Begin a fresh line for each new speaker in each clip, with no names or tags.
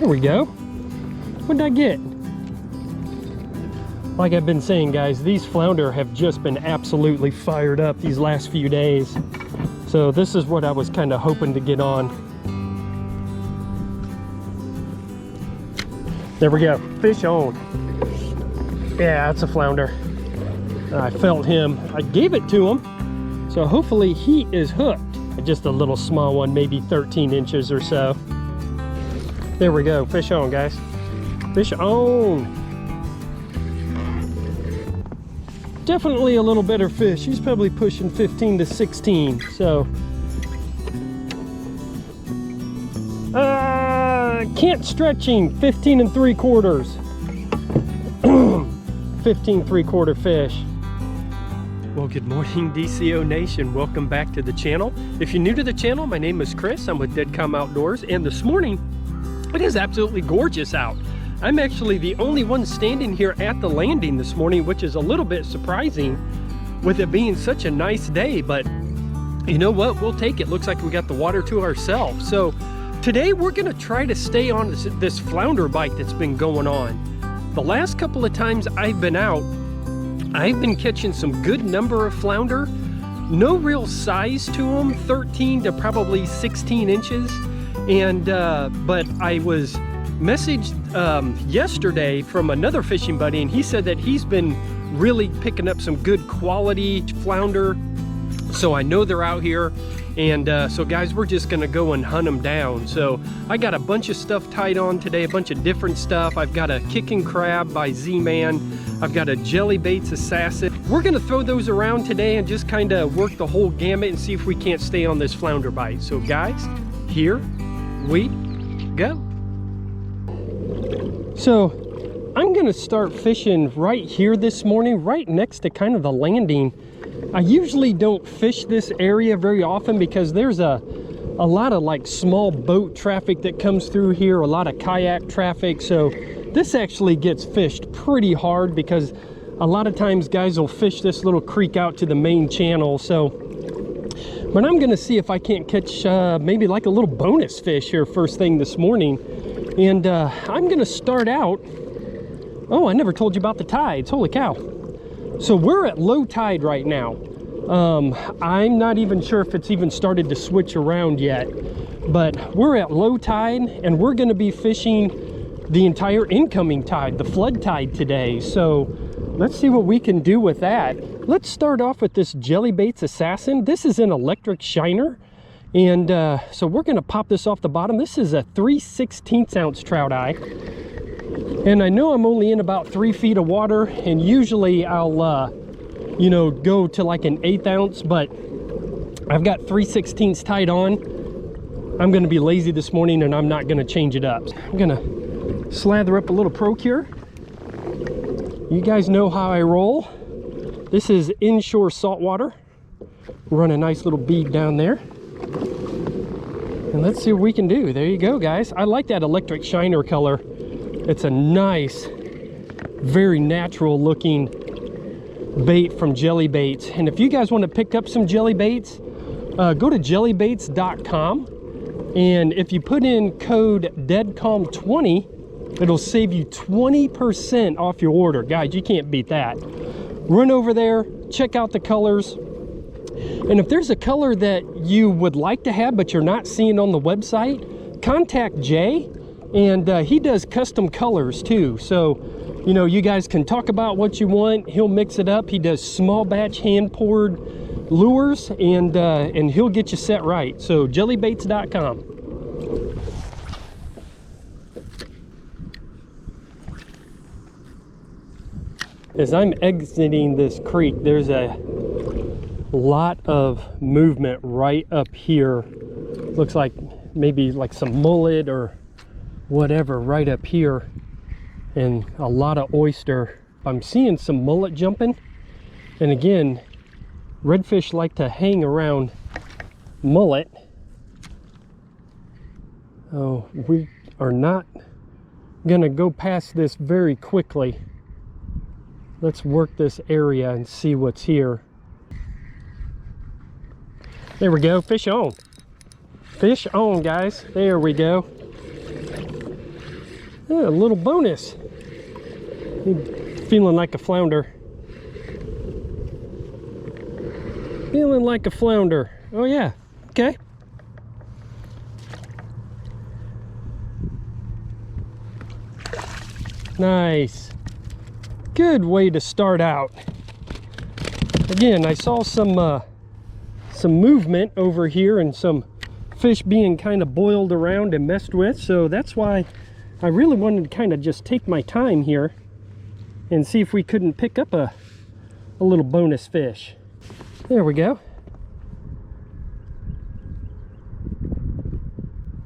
There we go. What did I get? Like I've been saying, guys, these flounder have just been absolutely fired up these last few days. So this is what I was kind of hoping to get on. There we go, fish on. Yeah, that's a flounder. I felt him, I gave it to him. So hopefully he is hooked. Just a little small one, maybe 13 inches or so. There we go, fish on, guys. Fish on. Definitely a little better fish. He's probably pushing 15 to 16. So can't stretching 15 3/4. 15 3/4 fish. Well, good morning, DCO Nation. Welcome back to the channel. If you're new to the channel, my name is Chris. I'm with Decals Outdoors, and this morning it is absolutely gorgeous out. I'm actually the only one standing here at the landing this morning, which is a little bit surprising with it being such a nice day, but you know what? We'll take it. Looks like we got the water to ourselves. So today we're gonna try to stay on this flounder bite that's been going on. The last couple of times I've been out, I've been catching some good number of flounder. No real size to them, 13 to probably 16 inches. And but I was messaged yesterday from another fishing buddy, and he said that he's been really picking up some good quality flounder. So I know they're out here. And so guys, we're just gonna go and hunt them down. So I got a bunch of stuff tied on today, a bunch of different stuff. I've got a kicking crab by Z-Man. I've got a jelly baits assassin. We're gonna throw those around today and just kind of work the whole gamut and see if we can't stay on this flounder bite. So guys, here we go. So I'm gonna start fishing right here this morning, right next to kind of the landing. I usually don't fish this area very often because there's a lot of like small boat traffic that comes through here, a lot of kayak traffic. So this actually gets fished pretty hard because a lot of times guys will fish this little creek out to the main channel. So, but I'm gonna see if I can't catch maybe like a little bonus fish here first thing this morning. And I'm gonna start out, oh, I never told you about the tides, holy cow. So we're at low tide right now. I'm not even sure if it's even started to switch around yet, but we're at low tide and we're gonna be fishing the entire incoming tide, the flood tide today. So let's see what we can do with that. Let's start off with this jelly baits assassin. This is an electric shiner. And so we're gonna pop this off the bottom. This is a 3/16 ounce trout eye. And I know I'm only in about 3 feet of water, and usually I'll, you know, go to like an 1/8 ounce, but I've got 3/16 tied on. I'm gonna be lazy this morning and I'm not gonna change it up. I'm gonna slather up a little Procure. You guys know how I roll. This is inshore saltwater. Run a nice little bead down there. And let's see what we can do. There you go, guys. I like that electric shiner color. It's a nice, very natural looking bait from Jelly Baits. And if you guys want to pick up some jelly baits, go to jellybaits.com. And if you put in code DEADCALM20, it'll save you 20% off your order. Guys, you can't beat that. Run over there, check out the colors. And if there's a color that you would like to have but you're not seeing on the website, contact Jay. And he does custom colors too. So, you know, you guys can talk about what you want. He'll mix it up. He does small batch hand poured lures, and he'll get you set right. So jellybaits.com. As I'm exiting this creek, there's a lot of movement right up here. Looks like maybe like some mullet or whatever right up here, and a lot of oyster. I'm seeing some mullet jumping, and again, redfish like to hang around mullet. Oh, we are not gonna go past this very quickly. Let's work this area and see what's here. There we go, fish on. Fish on, guys. There we go. Yeah, a little bonus. Feeling like a flounder. Feeling like a flounder. Oh yeah, okay. Nice. Good way to start out. Again, I saw some movement over here and some fish being kind of boiled around and messed with, so that's why I really wanted to kind of just take my time here and see if we couldn't pick up a little bonus fish. There we go.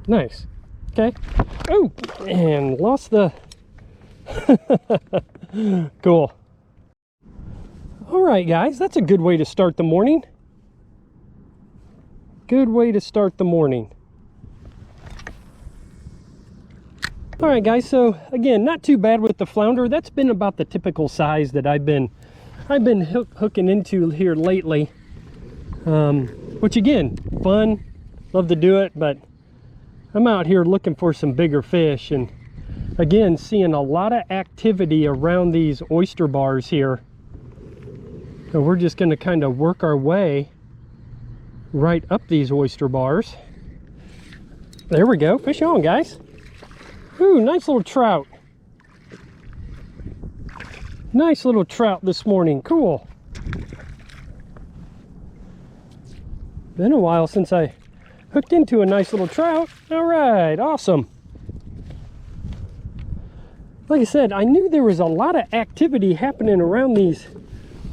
Nice. Okay. Oh, and lost the... Cool. All right, guys, that's a good way to start the morning. Good way to start the morning. All right, guys, so again, not too bad with the flounder. That's been about the typical size that I've been hooking into here lately. Which again, fun, love to do it, but I'm out here looking for some bigger fish, and again, seeing a lot of activity around these oyster bars here. So we're just going to kind of work our way right up these oyster bars. There we go. Fish on, guys. Ooh, nice little trout. Nice little trout this morning. Cool. Been a while since I hooked into a nice little trout. All right, awesome. Like I said, I knew there was a lot of activity happening around these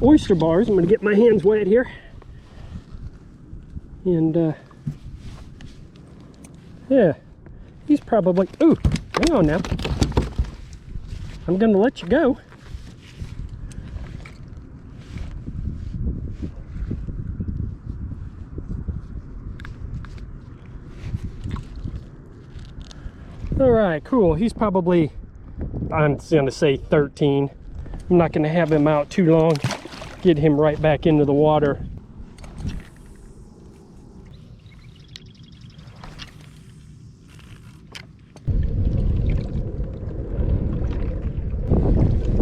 oyster bars. I'm going to get my hands wet here. And, yeah, he's probably... Ooh, hang on now. I'm going to let you go. All right, cool. He's probably... I'm going to say 13. I'm not going to have him out too long. Get him right back into the water.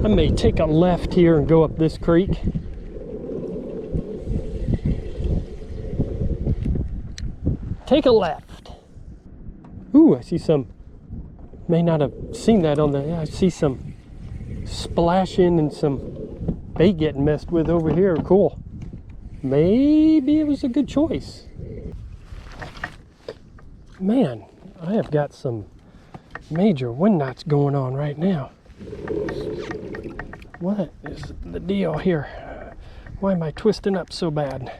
I may take a left here and go up this creek. Take a left. Ooh, I see some... May not have seen that on the... Yeah, I see some splashing and some bait getting messed with over here. Cool. Maybe it was a good choice. Man, I have got some major wind knots going on right now. What is the deal here? Why am I twisting up so bad?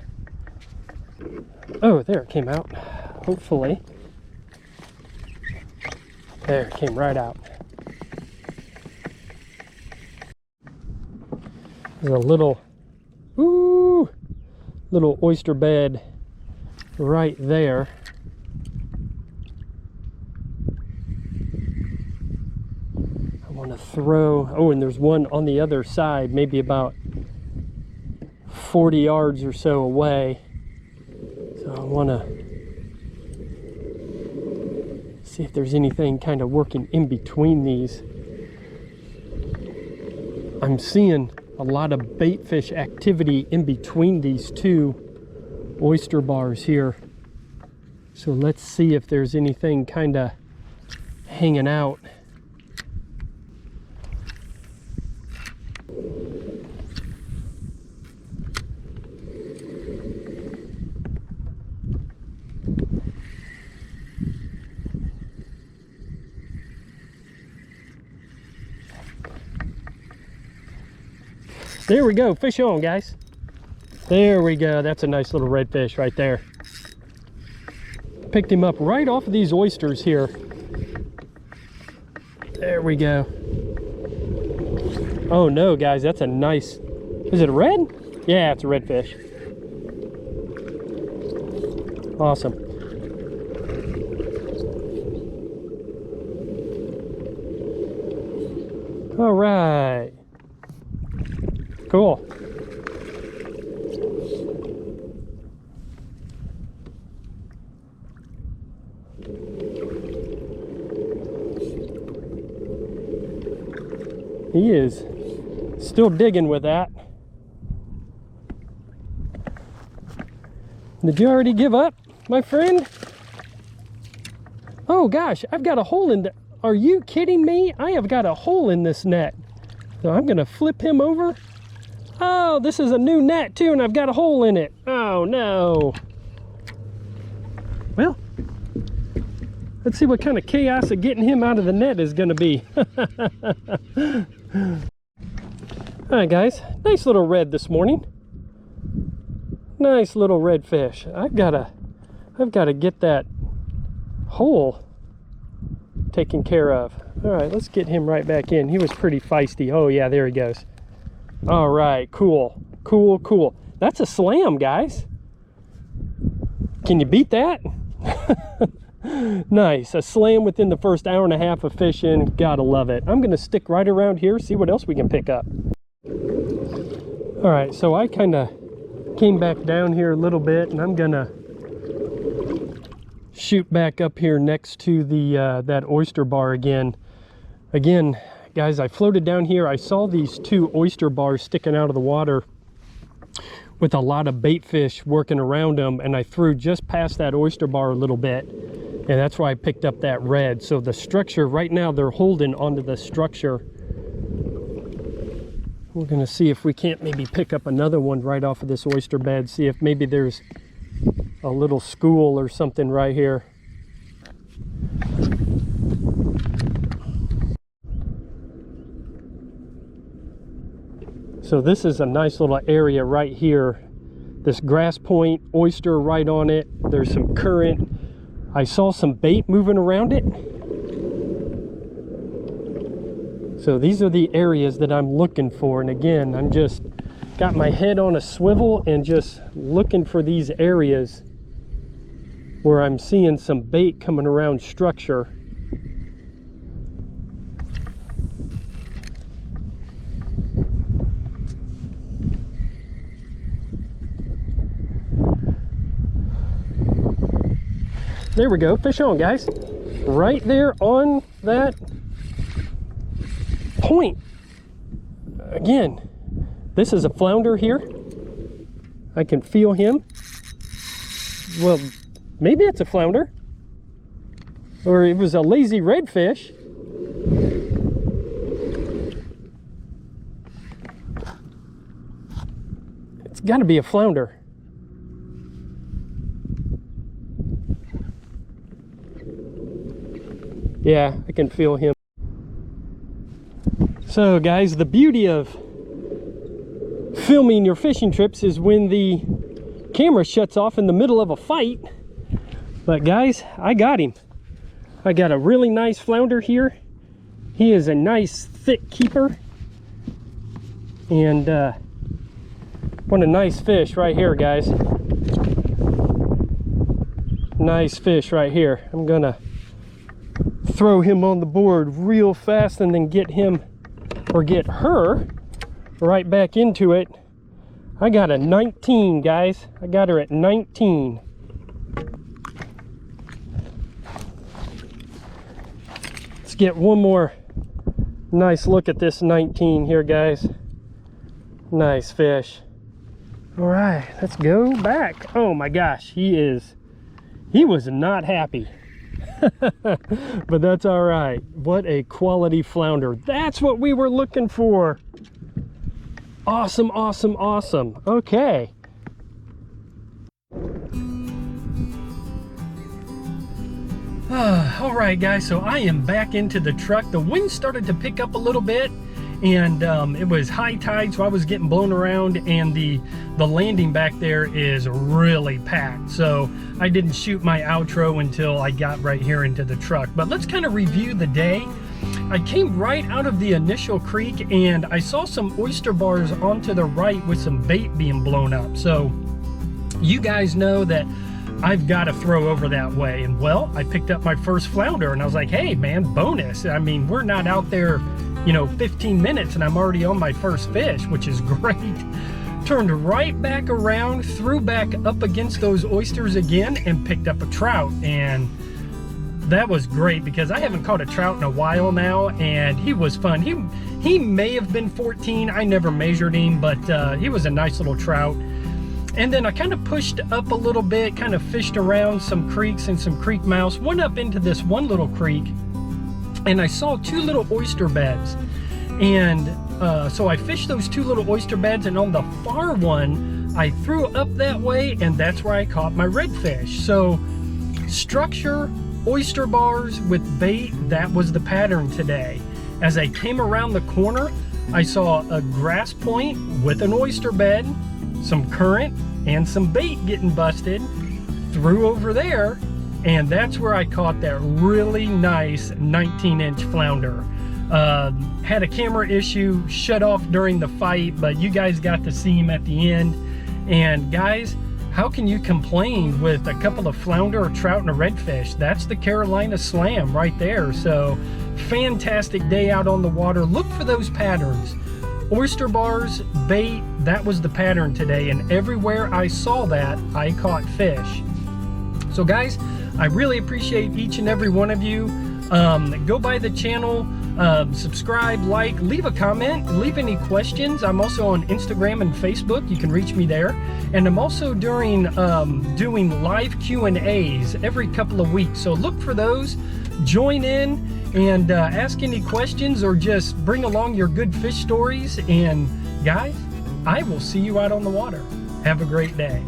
Oh, there it came out. Hopefully. There, it came right out. There's a little, ooh, little oyster bed right there. I want to throw, oh, and there's one on the other side, maybe about 40 yards or so away. So I want to see if there's anything kind of working in between these. I'm seeing a lot of bait fish activity in between these two oyster bars here. So let's see if there's anything kind of hanging out. There we go, fish on, guys. There we go, that's a nice little redfish right there. Picked him up right off of these oysters here. There we go. Oh no, guys, that's a nice... Is it a red? Yeah, it's a redfish. Awesome. All right. Cool. He is still digging with that. Did you already give up, my friend? Oh gosh, I've got a hole in the... Are you kidding me? I have got a hole in this net. So I'm gonna flip him over. Oh, this is a new net too, and I've got a hole in it. Oh no. Well, let's see what kind of chaos of getting him out of the net is gonna be. All right guys, nice little red this morning. Nice little red fish. I've gotta get that hole taken care of. All right, let's get him right back in. He was pretty feisty. Oh yeah, there he goes. All right, cool, cool, cool. That's a slam, guys. Can you beat that? Nice, a slam within the first hour and a half of fishing. Gotta love it. I'm gonna stick right around here, see what else we can pick up. All right, so I kind of came back down here a little bit, and I'm gonna shoot back up here next to the that oyster bar again. Guys, I floated down here. I saw these two oyster bars sticking out of the water with a lot of bait fish working around them, and I threw just past that oyster bar a little bit, and that's why I picked up that red. So the structure right now, they're holding onto the structure. We're gonna see if we can't maybe pick up another one right off of this oyster bed, see if maybe there's a little school or something right here. So this is a nice little area right here. This grass point, oyster right on it. There's some current. I saw some bait moving around it. So these are the areas that I'm looking for. And again, I'm just got my head on a swivel and just looking for these areas where I'm seeing some bait coming around structure. There we go, fish on, guys. Right there on that point. Again, this is a flounder here. I can feel him. Well, maybe it's a flounder. Or it was a lazy redfish. It's got to be a flounder. Yeah, I can feel him. So guys, the beauty of filming your fishing trips is when the camera shuts off in the middle of a fight. But guys, I got him. I got a really nice flounder here. He is a nice thick keeper. And what a nice fish right here, guys. Nice fish right here. I'm gonna throw him on the board real fast and then get him, or get her, right back into it. I got a 19, guys. I got her at 19. Let's get one more nice look at this 19 here, guys. Nice fish. All right, let's go back. Oh my gosh, he was not happy. But that's all right. What a quality flounder. That's what we were looking for. Awesome, awesome, awesome. Okay. All right, guys, so I am back into the truck. The wind started to pick up a little bit, and it was high tide, so I was getting blown around, and the landing back there is really packed. So I didn't shoot my outro until I got right here into the truck. But let's kind of review the day. I came right out of the initial creek, and I saw some oyster bars onto the right with some bait being blown up. So you guys know that I've got to throw over that way. And well, I picked up my first flounder, and I was like, hey man, bonus. I mean, we're not out there, you know, 15 minutes and I'm already on my first fish, which is great. Turned right back around, threw back up against those oysters again, and picked up a trout. And that was great because I haven't caught a trout in a while now, and he was fun. He may have been 14. I never measured him, but he was a nice little trout. And then I kind of pushed up a little bit, kind of fished around some creeks and some creek mouths, went up into this one little creek, and I saw 2 little oyster beds. And so I fished those 2 little oyster beds, and on the far one, I threw up that way, and that's where I caught my redfish. So structure, oyster bars with bait, that was the pattern today. As I came around the corner, I saw a grass point with an oyster bed, some current, and some bait getting busted. Threw over there, and that's where I caught that really nice 19-inch flounder. Had a camera issue, shut off during the fight, but you guys got to see him at the end. And guys, how can you complain with a couple of flounder, a trout, and a redfish? That's the Carolina Slam right there. So fantastic day out on the water. Look for those patterns. Oyster bars, bait, that was the pattern today, and everywhere I saw that, I caught fish. So guys, I really appreciate each and every one of you. Go by the channel, subscribe, like, leave a comment, leave any questions. I'm also on Instagram and Facebook. You can reach me there. And I'm also doing live Q&As every couple of weeks. So look for those, join in, and ask any questions, or just bring along your good fish stories. And guys, I will see you out on the water. Have a great day.